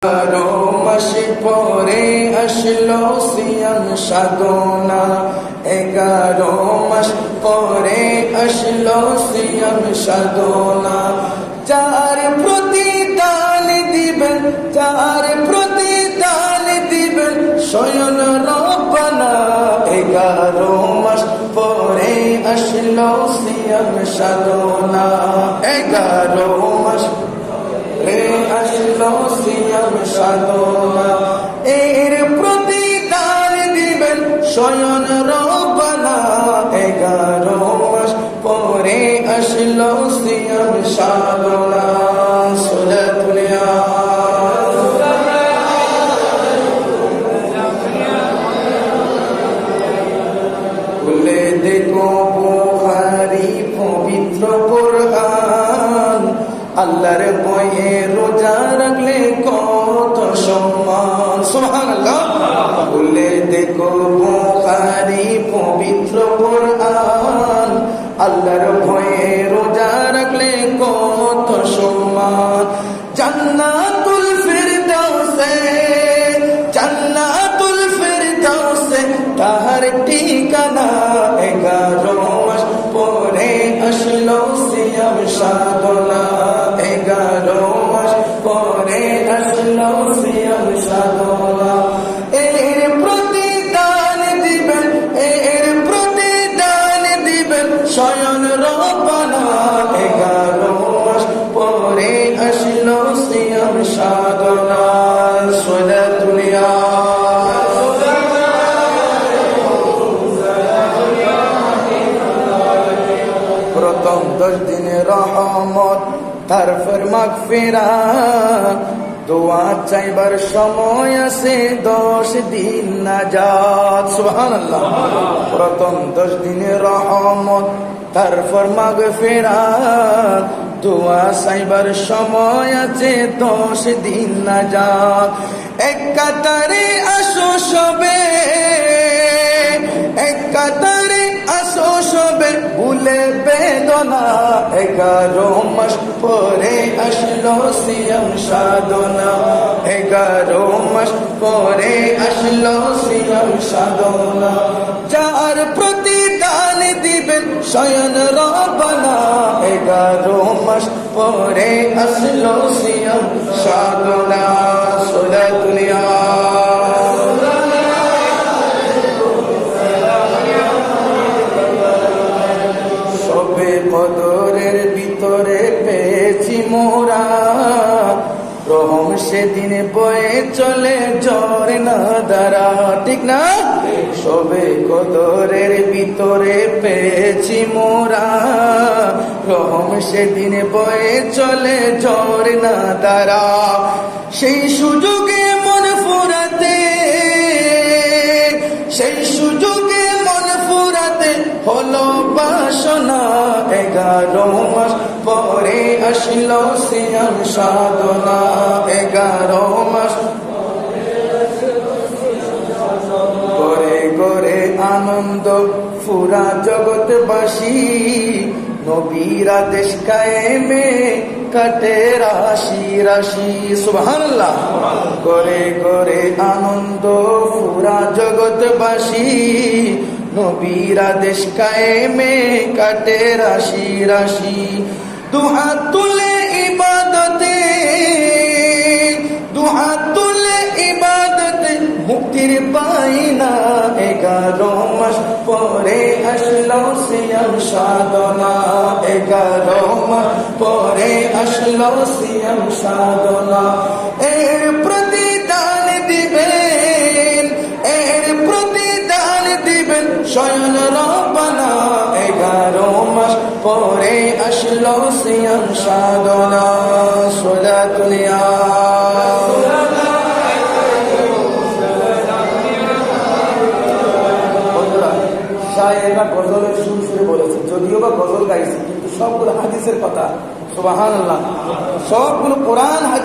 মাস পরে আসলো সিয়াম সাধনা, 11 মাস পরে আসলো সিয়াম সাধনা। যার প্রতিদান দিবেন, যার প্রতিদান দিবেন স্বয়ং রব্বানা। 11 মাস পরে আসলো সিয়াম সাধনা, 11 মাস আসলো সিয়াম সাধনা। এর প্রতিদান দিবেন স্বয়ং রব্বানা। 11 মাস পরে আসলো সিয়াম সাধনা। খুলে দেখো বুখারী পবিত্র কোরআন, আল্লাহর ভয়ে রোজা রাখলে কত সম্মান। সুবহানাল্লাহ। খুলে দেখো বুখারী পবিত্র কোরআন, আল্লাহর ভয়ে রোজা রাখলে কত সম্মান। জান্নাতুল ফিরদাউসে, জান্নাতুল ফিরদাউসে তাহার ঠিকানা। 11 মাস পরে আসলো সিয়াম সাধনা, 11 মাস পরে আসলো সিয়াম সাধনা। এর প্রতিদান দিবেন, এর প্রতিদান দিবেন স্বয়ং রব্বানা। 11 মাস পরে আসলো সিয়াম সাধনা। প্রথম 10 দিনে রহমত, তারপর মাগফিরাত। দোয়া চাইবার সময় আছে 10 দিন নাজাত। সুবহানাল্লাহ। প্রথম 10 দিনে রহমত, তারপর মাগফিরাত। দোয়া চাইবার সময় আছে 10 দিন নাজাত। এক কাতারে আসো সবে, এক কাতারে আসো সবে ভুলে বেদনা। 11 মাস পরে আসলো সিয়াম সাধনা, 11 মাস পরে আসলো সিয়াম সাধনা। যার প্রতিদান দিবেন স্বয়ং রব্বানা। 11 মাস পরে আসলো সিয়াম সাধনা। সবে কদরের ভিতরে পেয়েছি মোরা, রহম সেদিন বয়ে চলে ঝরে না দ্বারা। ঠিক না? সবে কদরের ভিতরে পেয়েছি মোরা, রহম সেদিন বয়ে চলে ঝরে না দ্বারা। সেই সুযোগে মন ফুরাতে, সেই সুযোগে মন ফুরাতে হলো বাসনা। 11 মাস পরে আসলো সিয়াম সাধনা, 11 মাস করে করে আনন্দ পুরা জগৎবাসী। নবীর আদেশ কায়েমে কাটে রাশি রাশি। সুবহানাল্লাহ। করে করে আনন্দ পুরা জগৎবাসী। নবীর আদেশ কায়েমে কাটে রাশি রাশি। দুহাত তুলে ইবাদতে, দুহাত তুলে ইবাদতে মুক্তির পাইনা। 11 মাস পরে আসলো সিয়াম সাধনা, 11 মাস পরে আসলো সিয়াম সাধনা। এর প্রতিদান দিবেন, এর প্রতিদান দিবেন স্বয়ং রব্বানা। 11 মাস পরে আসলো সিয়াম সাধনা। সোলাতুলিয়া শায়েররা গজলের সুর সুরে বলেছে, যদিও বা গজল গাইছে কিন্তু সবগুলো হাদিসের কথা। সুবহানাল্লাহ। সবগুলো কোরআন হাদিস।